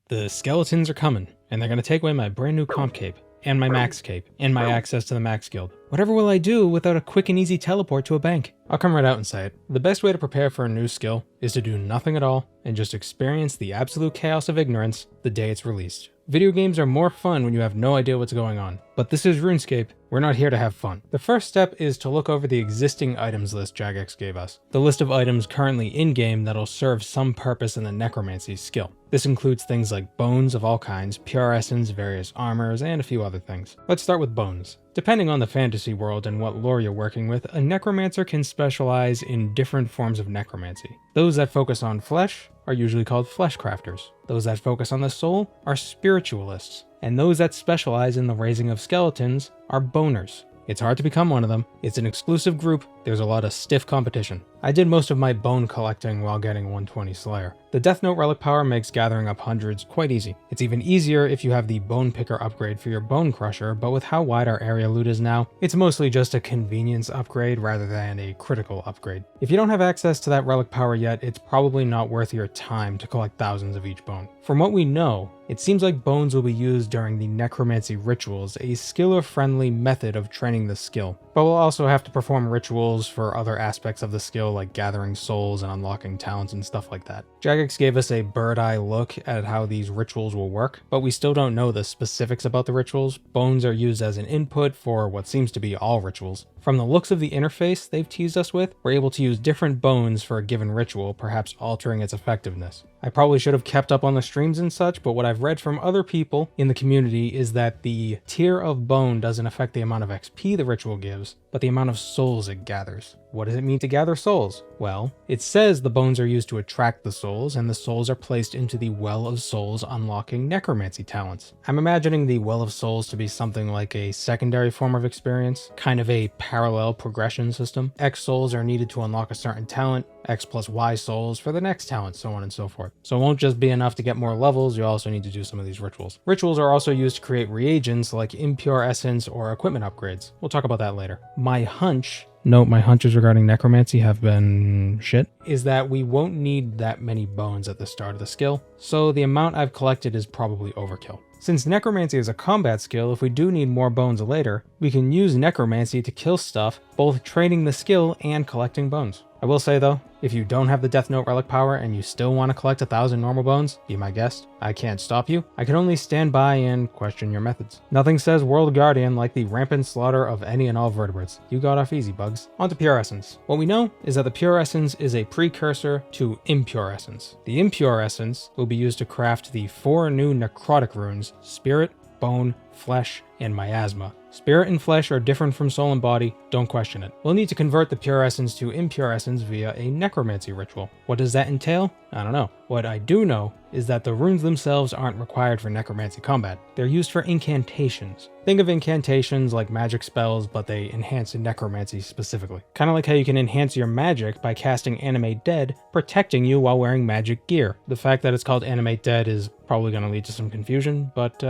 The skeletons are coming, and they're gonna take away my brand new comp cape, and my max cape, and my access to the max guild. Whatever will I do without a quick and easy teleport to a bank? I'll come right out and say it. The best way to prepare for a new skill is to do nothing at all and just experience the absolute chaos of ignorance the day it's released. Video games are more fun when you have no idea what's going on. But this is RuneScape, we're not here to have fun. The first step is to look over the existing items list Jagex gave us. The list of items currently in-game that'll serve some purpose in the Necromancy skill. This includes things like bones of all kinds, pure essence, various armors, and a few other things. Let's start with bones. Depending on the fantasy world and what lore you're working with, a necromancer can specialize in different forms of necromancy. Those that focus on flesh are usually called flesh crafters. Those that focus on the soul are spiritualists. And those that specialize in the raising of skeletons are boners. It's hard to become one of them. It's an exclusive group. There's a lot of stiff competition. I did most of my bone collecting while getting 120 Slayer. The Death Note relic power makes gathering up hundreds quite easy. It's even easier if you have the Bone Picker upgrade for your Bone Crusher, but with how wide our area loot is now, it's mostly just a convenience upgrade rather than a critical upgrade. If you don't have access to that relic power yet, it's probably not worth your time to collect thousands of each bone. From what we know, it seems like bones will be used during the necromancy rituals, a skiller-friendly method of training the skill. But we'll also have to perform rituals for other aspects of the skill like gathering souls and unlocking talents and stuff like that. Jagex gave us a bird's-eye look at how these rituals will work, but we still don't know the specifics about the rituals. Bones are used as an input for what seems to be all rituals. From the looks of the interface they've teased us with, we're able to use different bones for a given ritual, perhaps altering its effectiveness. I probably should have kept up on the streams and such, but what I've read from other people in the community is that the tier of bone doesn't affect the amount of XP the ritual gives, but the amount of souls it gathers. What does it mean to gather souls? Well, it says the bones are used to attract the souls, and the souls are placed into the Well of Souls, unlocking necromancy talents. I'm imagining the Well of Souls to be something like a secondary form of experience, kind of a parallel progression system. X souls are needed to unlock a certain talent, X plus Y souls for the next talent, so on and so forth. So it won't just be enough to get more levels, you also need to do some of these rituals. Rituals are also used to create reagents like impure essence or equipment upgrades. We'll talk about that later. My hunches regarding necromancy have been shit, is that we won't need that many bones at the start of the skill, so the amount I've collected is probably overkill. Since necromancy is a combat skill, if we do need more bones later, we can use necromancy to kill stuff, both training the skill and collecting bones. I will say though, if you don't have the Death Note relic power and you still want to collect 1,000 normal bones, be my guest. I can't stop you. I can only stand by and question your methods. Nothing says World Guardian like the rampant slaughter of any and all vertebrates. You got off easy, bugs. On to Pure Essence. What we know is that the Pure Essence is a precursor to Impure Essence. The Impure Essence will be used to craft the 4 new necrotic runes, Spirit, Bone, Flesh, and Miasma. Spirit and flesh are different from soul and body, don't question it. We'll need to convert the pure essence to impure essence via a necromancy ritual. What does that entail? I don't know. What I do know is that the runes themselves aren't required for necromancy combat. They're used for incantations. Think of incantations like magic spells, but they enhance necromancy specifically. Kind of like how you can enhance your magic by casting Animate Dead, protecting you while wearing magic gear. The fact that it's called Animate Dead is probably going to lead to some confusion, but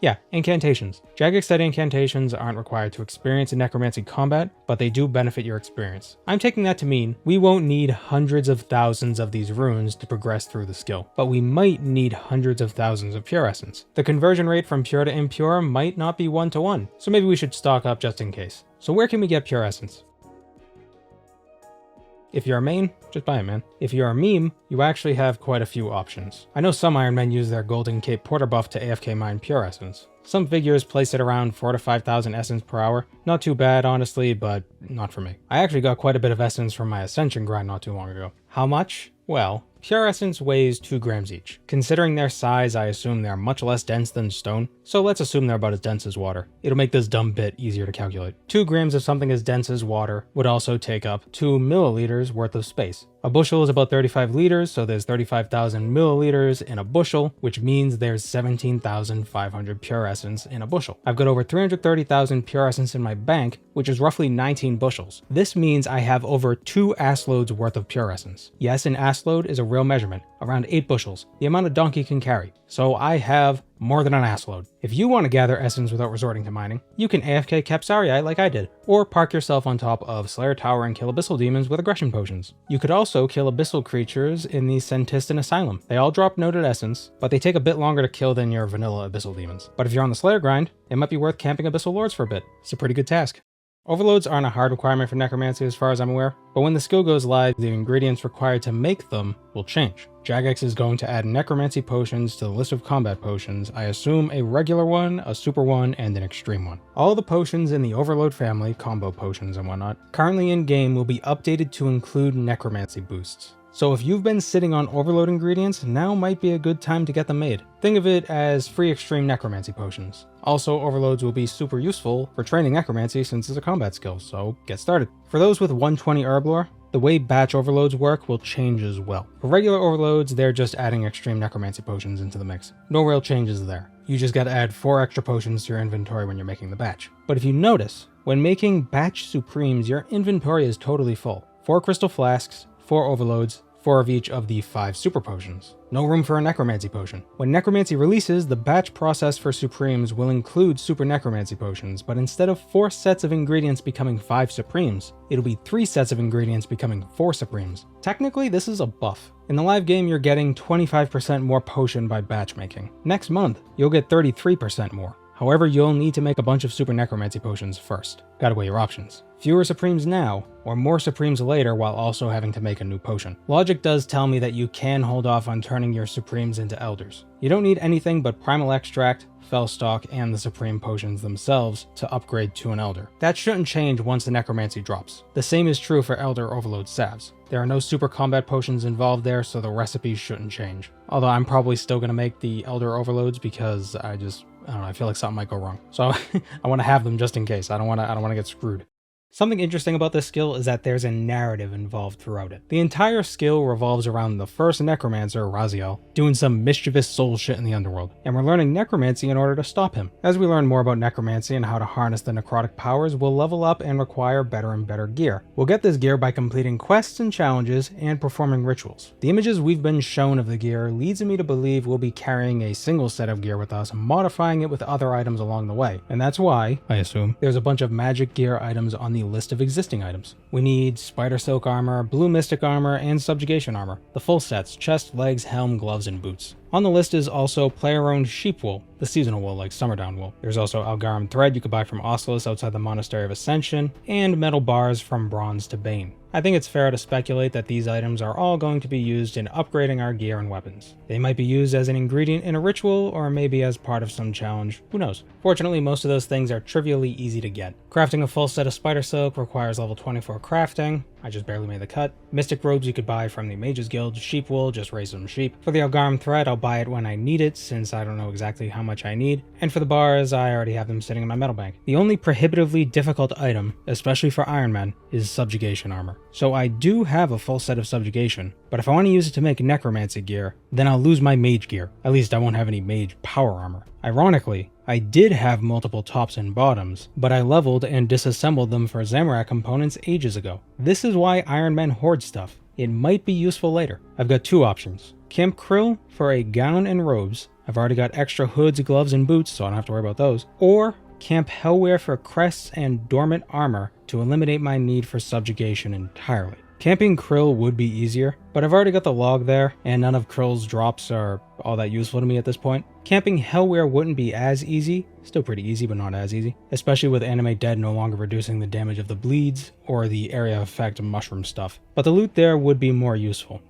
yeah, incantations. Jagex said incantations aren't required to experience a necromancy combat, but they do benefit your experience. I'm taking that to mean we won't need hundreds of thousands of these runes to progress through the skill, but we might need hundreds of thousands of pure essence. The conversion rate from pure to impure might not be 1-to-1, so maybe we should stock up just in case. So where can we get pure essence? If you're a main, just buy it, man. If you're a meme, you actually have quite a few options. I know some Ironmen use their Golden Cape Porter buff to AFK mine pure essence. Some figures place it around 4,000 to 5,000 essence per hour. Not too bad, honestly, but not for me. I actually got quite a bit of essence from my Ascension grind not too long ago. How much? Well, pure essence weighs 2 grams each. Considering their size, I assume they're much less dense than stone, so let's assume they're about as dense as water. It'll make this dumb bit easier to calculate. 2 grams of something as dense as water would also take up 2 milliliters worth of space. A bushel is about 35 liters, so there's 35,000 milliliters in a bushel, which means there's 17,500 pure essence in a bushel. I've got over 330,000 pure essence in my bank, which is roughly 19 bushels. This means I have over 2 ass loads worth of pure essence. Yes, an ass load is a real measurement. around 8 bushels, the amount a donkey can carry. So I have more than an assload. If you want to gather essence without resorting to mining, you can AFK Capacitor like I did, or park yourself on top of Slayer Tower and kill abyssal demons with aggression potions. You could also kill abyssal creatures in the Sentistan Asylum. They all drop noted essence, but they take a bit longer to kill than your vanilla abyssal demons. But if you're on the Slayer grind, it might be worth camping abyssal lords for a bit. It's a pretty good task. Overloads aren't a hard requirement for Necromancy as far as I'm aware, but when the skill goes live, the ingredients required to make them will change. Jagex is going to add Necromancy potions to the list of combat potions, I assume a regular one, a super one, and an extreme one. All the potions in the Overload family, combo potions and whatnot, currently in game will be updated to include Necromancy boosts. So if you've been sitting on Overload ingredients, now might be a good time to get them made. Think of it as free extreme Necromancy potions. Also, Overloads will be super useful for training Necromancy since it's a combat skill, so get started. For those with 120 herb lore, the way batch overloads work will change as well. For regular overloads, they're just adding extreme Necromancy potions into the mix. No real changes there. You just gotta add 4 extra potions to your inventory when you're making the batch. But if you notice, when making batch supremes, your inventory is totally full. 4 crystal flasks, 4 overloads, 4 of each of the 5 super potions. No room for a Necromancy potion. When Necromancy releases, the batch process for Supremes will include super Necromancy potions, but instead of 4 sets of ingredients becoming 5 Supremes, it'll be 3 sets of ingredients becoming 4 Supremes. Technically, this is a buff. In the live game, you're getting 25% more potion by batch making. Next month, you'll get 33% more. However, you'll need to make a bunch of super Necromancy potions first. Gotta weigh your options. Fewer Supremes now, or more Supremes later while also having to make a new potion. Logic does tell me that you can hold off on turning your Supremes into Elders. You don't need anything but Primal Extract, Fellstalk, and the Supreme potions themselves to upgrade to an Elder. That shouldn't change once the Necromancy drops. The same is true for Elder Overload salves. There are no super combat potions involved there, so the recipes shouldn't change. Although I'm probably still gonna make the Elder Overloads because I don't know, I feel like something might go wrong. So I want to have them just in case. I don't want to get screwed. Something interesting about this skill is that there's a narrative involved throughout it. The entire skill revolves around the first necromancer, Raziel, doing some mischievous soul shit in the underworld, and we're learning necromancy in order to stop him. As we learn more about necromancy and how to harness the necrotic powers, we'll level up and require better and better gear. We'll get this gear by completing quests and challenges and performing rituals. The images we've been shown of the gear leads me to believe we'll be carrying a single set of gear with us, modifying it with other items along the way, and that's why, I assume, there's a bunch of magic gear items on the list of existing items. We need spider silk armor, blue mystic armor, and subjugation armor. The full sets: chest, legs, helm, gloves, and boots. On the list is also player-owned sheep wool, the seasonal wool like Summerdown wool. There's also Algarum thread you could buy from Osculus outside the Monastery of Ascension, and metal bars from Bronze to Bane. I think it's fair to speculate that these items are all going to be used in upgrading our gear and weapons. They might be used as an ingredient in a ritual, or maybe as part of some challenge, who knows. Fortunately, most of those things are trivially easy to get. Crafting a full set of spider silk requires level 24 crafting. I just barely made the cut. Mystic robes you could buy from the Mages Guild. Sheep wool, just raise some sheep. For the Algarum thread, I'll buy it when I need it, since I don't know exactly how much I need. And for the bars, I already have them sitting in my metal bank. The only prohibitively difficult item, especially for Ironman, is subjugation armor. So I do have a full set of subjugation, but if I want to use it to make necromancy gear, then I'll lose my mage gear. At least I won't have any mage power armor. Ironically, I did have multiple tops and bottoms, but I leveled and disassembled them for Zamorak components ages ago. This is why Ironman hoards stuff. It might be useful later. I've got 2 options. Camp Krill for a gown and robes. I've already got extra hoods, gloves, and boots, so I don't have to worry about those. Or Camp Hellwear for crests and dormant armor to eliminate my need for subjugation entirely. Camping Krill would be easier, but I've already got the log there, and none of Krill's drops are all that useful to me at this point. Camping Hellwear wouldn't be as easy, still pretty easy but not as easy, especially with Animate Dead no longer reducing the damage of the bleeds or the area effect mushroom stuff. But the loot there would be more useful.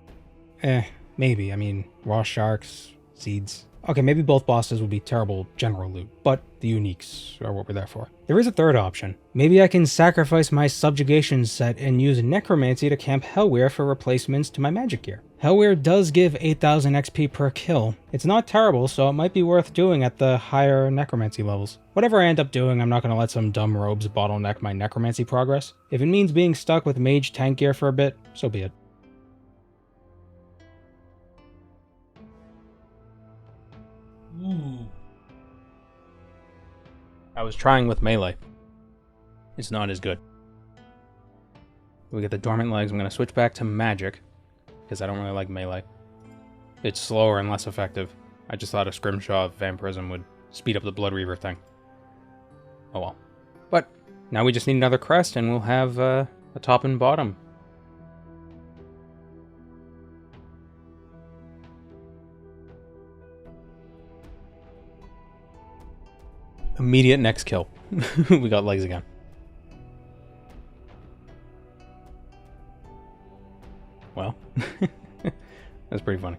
Maybe, I mean, raw sharks, seeds. Okay, maybe both bosses would be terrible general loot, but the uniques are what we're there for. There is a third option. Maybe I can sacrifice my subjugation set and use necromancy to camp Hellwear for replacements to my magic gear. Hellwear does give 8,000 XP per kill. It's not terrible, so it might be worth doing at the higher necromancy levels. Whatever I end up doing, I'm not going to let some dumb robes bottleneck my necromancy progress. If it means being stuck with mage tank gear for a bit, so be it. Ooh. I was trying with melee. It's not as good. We get the dormant legs. I'm going to switch back to magic, because I don't really like melee. it's slower and less effective. I just thought a Scrimshaw of Vampirism would speed up the Blood Reaver thing. Oh well. But now we just need another crest and we'll have a top and bottom. Immediate next kill. We got legs again. Well, that's pretty funny.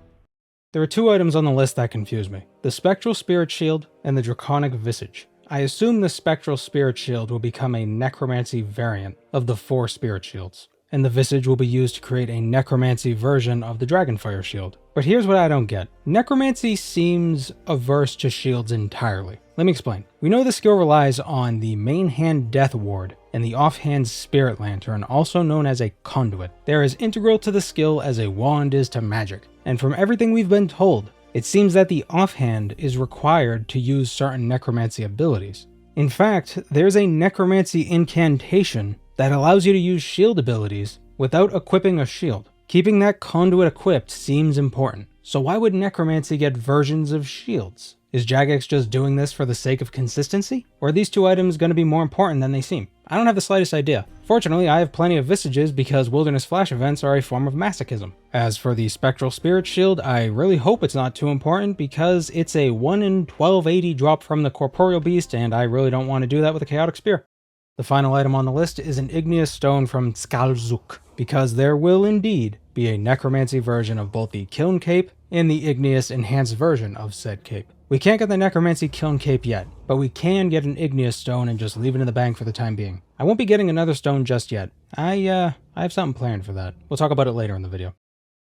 There are two items on the list that confuse me. The Spectral Spirit Shield and the Draconic Visage. I assume the Spectral Spirit Shield will become a Necromancy variant of the 4 Spirit Shields, and the Visage will be used to create a Necromancy version of the Dragonfire Shield. But here's what I don't get. Necromancy seems averse to shields entirely. Let me explain. We know the skill relies on the main hand Death Ward and the offhand Spirit Lantern, also known as a Conduit. They are as integral to the skill as a wand is to magic, and from everything we've been told, it seems that the offhand is required to use certain necromancy abilities. In fact, there's a necromancy incantation that allows you to use shield abilities without equipping a shield. Keeping that conduit equipped seems important. So why would necromancy get versions of shields? Is Jagex just doing this for the sake of consistency? Or are these two items going to be more important than they seem? I don't have the slightest idea. Fortunately, I have plenty of visages because Wilderness Flash events are a form of masochism. As for the Spectral Spirit Shield, I really hope it's not too important because it's a 1 in 1280 drop from the Corporeal Beast and I really don't want to do that with a Chaotic Spear. The final item on the list is an Igneous Stone from Skalzuk, because there will indeed be a Necromancy version of both the Kiln Cape and the Igneous Enhanced version of said cape. We can't get the Necromancy Kiln Cape yet, but we can get an Igneous Stone and just leave it in the bank for the time being. I won't be getting another stone just yet. I have something planned for that. We'll talk about it later in the video.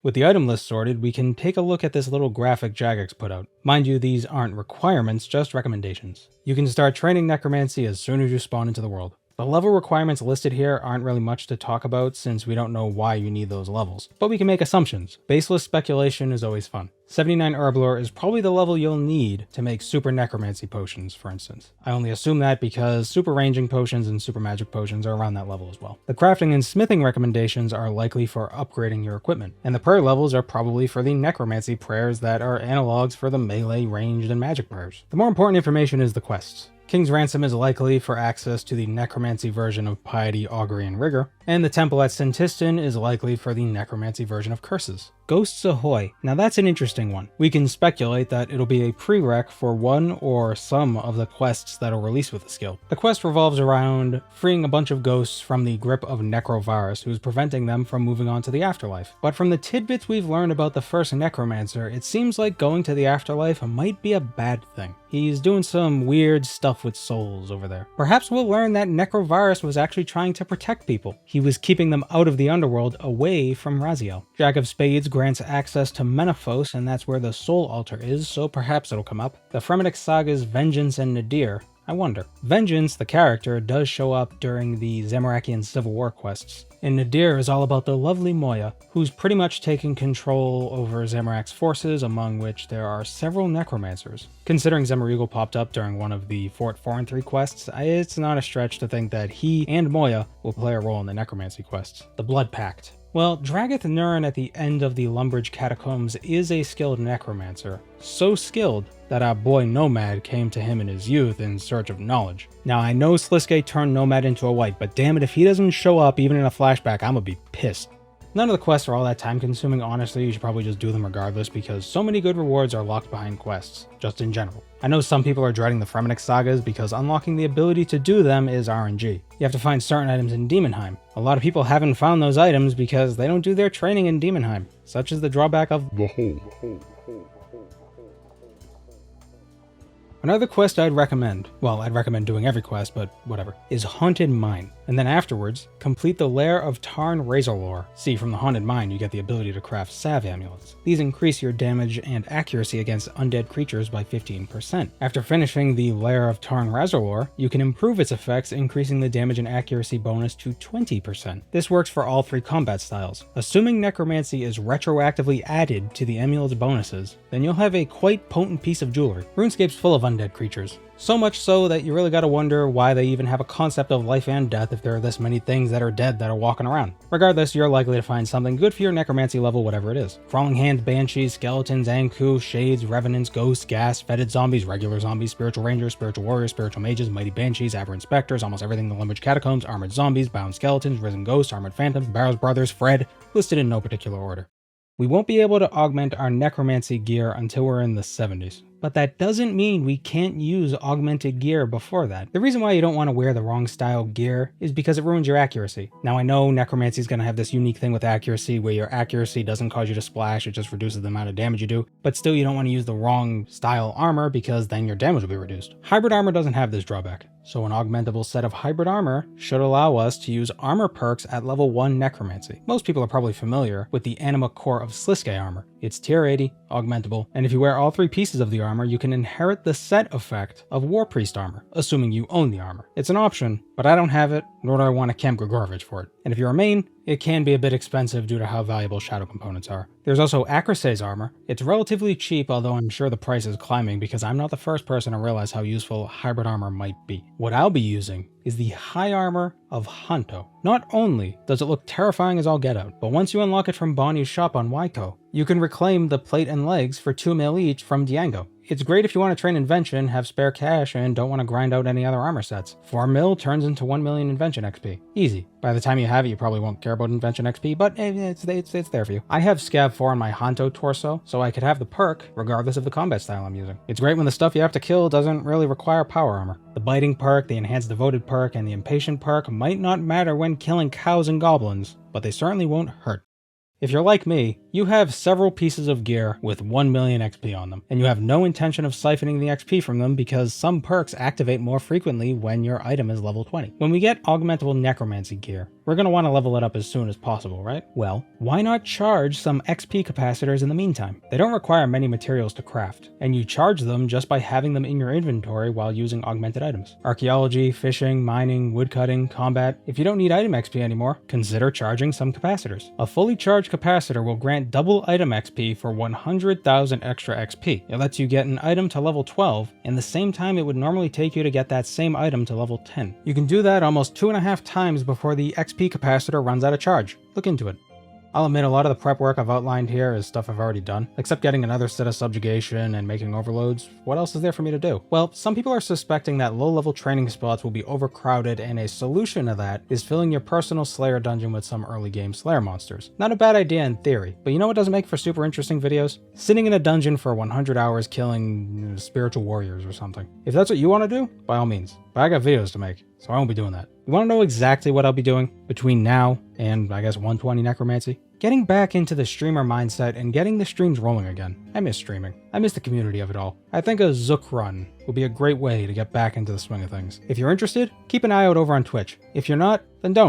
With the item list sorted, we can take a look at this little graphic Jagex put out. Mind you, these aren't requirements, just recommendations. You can start training Necromancy as soon as you spawn into the world. The level requirements listed here aren't really much to talk about since we don't know why you need those levels, but we can make assumptions. Baseless speculation is always fun. 79 Herblore is probably the level you'll need to make super necromancy potions, for instance. I only assume that because super ranging potions and super magic potions are around that level as well. The crafting and smithing recommendations are likely for upgrading your equipment, and the prayer levels are probably for the necromancy prayers that are analogs for the melee, ranged, and magic prayers. The more important information is the quests. King's Ransom is likely for access to the necromancy version of Piety, Augury, and Rigor, and the Temple at Sintistan is likely for the necromancy version of Curses. Ghosts Ahoy. Now that's an interesting one. We can speculate that it'll be a prereq for one or some of the quests that'll release with the skill. The quest revolves around freeing a bunch of ghosts from the grip of Necrovirus, who's preventing them from moving on to the afterlife. But from the tidbits we've learned about the first Necromancer, it seems like going to the afterlife might be a bad thing. He's doing some weird stuff with souls over there. Perhaps we'll learn that Necrovirus was actually trying to protect people. He was keeping them out of the underworld, away from Raziel. Jack of Spades grants access to Menaphos, and that's where the Soul Altar is, so perhaps it'll come up. The Fremennik Saga's Vengeance and Nadir. I wonder. Vengeance, the character, does show up during the Zamorakian Civil War quests. And Nadir is all about the lovely Moya, who's pretty much taking control over Zamorak's forces, among which there are several necromancers. Considering Zamoragal popped up during one of the Fort 4 and 3 quests, it's not a stretch to think that he and Moya will play a role in the necromancy quests. The Blood Pact. Well, Dragath Nurin at the end of the Lumbridge Catacombs is a skilled necromancer. So skilled that our boy Nomad came to him in his youth in search of knowledge. Now I know Sliske turned Nomad into a white, but damn it, if he doesn't show up even in a flashback, I'm gonna be pissed. None of the quests are all that time consuming, honestly. You should probably just do them regardless because so many good rewards are locked behind quests, just in general. I know some people are dreading the Fremennik sagas because unlocking the ability to do them is RNG. You have to find certain items in Demonheim. A lot of people haven't found those items because they don't do their training in Demonheim, such as the drawback of the hole. Another quest I'd recommend, well, I'd recommend doing every quest, but whatever, is Haunted Mine. And then afterwards, complete the Lair of Tarn Razorlore. See, from the Haunted Mine, you get the ability to craft salve amulets. These increase your damage and accuracy against undead creatures by 15%. After finishing the Lair of Tarn Razorlore, you can improve its effects, increasing the damage and accuracy bonus to 20%. This works for all 3 combat styles. Assuming Necromancy is retroactively added to the amulet's bonuses, then you'll have a quite potent piece of jewelry. RuneScape's full of undead creatures. So much so that you really gotta wonder why they even have a concept of life and death if there are this many things that are dead that are walking around. Regardless, you're likely to find something good for your necromancy level, whatever it is. Crawling hands, banshees, skeletons, anku, shades, revenants, ghosts, gas, fetid zombies, regular zombies, spiritual rangers, spiritual warriors, spiritual mages, mighty banshees, aberrant specters, almost everything in the Limerick catacombs, armored zombies, bound skeletons, risen ghosts, armored phantoms, Barrow's brothers, Fred, listed in no particular order. We won't be able to augment our necromancy gear until we're in the 70s. But that doesn't mean we can't use augmented gear before that. The reason why you don't want to wear the wrong style gear is because it ruins your accuracy. Now I know necromancy is going to have this unique thing with accuracy where your accuracy doesn't cause you to splash, it just reduces the amount of damage you do, but still you don't want to use the wrong style armor because then your damage will be reduced. Hybrid armor doesn't have this drawback. So an augmentable set of hybrid armor should allow us to use armor perks at level 1 necromancy. Most people are probably familiar with the Anima Core of Sliske armor. It's tier 80, augmentable, and if you wear all 3 pieces of the armor, you can inherit the set effect of War Priest armor, assuming you own the armor. It's an option, but I don't have it, nor do I want to camp Grigorovich for it. And if you're a main, it can be a bit expensive due to how valuable shadow components are. There's also Acrose's armor. It's relatively cheap, although I'm sure the price is climbing because I'm not the first person to realize how useful hybrid armor might be. What I'll be using is the high armor of Hanto. Not only does it look terrifying as all get out, but once you unlock it from Bonnie's shop on Waiko, you can reclaim the plate and legs for 2 mil each from Diango. It's great if you want to train Invention, have spare cash, and don't want to grind out any other armor sets. 4 mil turns into 1 million Invention XP. Easy. By the time you have it, you probably won't care about Invention XP, but it's there for you. I have Scav 4 on my Hanto torso, so I could have the perk regardless of the combat style I'm using. It's great when the stuff you have to kill doesn't really require power armor. The biting perk, the enhanced devoted perk, and the impatient perk might not matter when killing cows and goblins, but they certainly won't hurt. If you're like me, you have several pieces of gear with 1 million XP on them, and you have no intention of siphoning the XP from them because some perks activate more frequently when your item is level 20. When we get augmentable necromancy gear, we're going to want to level it up as soon as possible, right? Well, why not charge some XP capacitors in the meantime? They don't require many materials to craft, and you charge them just by having them in your inventory while using augmented items. Archaeology, fishing, mining, woodcutting, combat. If you don't need item XP anymore, consider charging some capacitors. A fully charged capacitor will grant double item XP for 100,000 extra XP. It lets you get an item to level 12 in the same time it would normally take you to get that same item to level 10. You can do that almost 2.5 times before the XP capacitor runs out of charge. Look into it. I'll admit a lot of the prep work I've outlined here is stuff I've already done, except getting another set of subjugation and making overloads. What else is there for me to do? Well, some people are suspecting that low-level training spots will be overcrowded, and a solution to that is filling your personal Slayer dungeon with some early game Slayer monsters. Not a bad idea in theory, but you know what doesn't make for super interesting videos? Sitting in a dungeon for 100 hours killing spiritual warriors or something. If that's what you want to do, by all means. But I got videos to make, so I won't be doing that. You want to know exactly what I'll be doing between now and, I guess, 120 Necromancy? Getting back into the streamer mindset and getting the streams rolling again. I miss streaming. I miss the community of it all. I think a Zook run would be a great way to get back into the swing of things. If you're interested, keep an eye out over on Twitch. If you're not, then don't.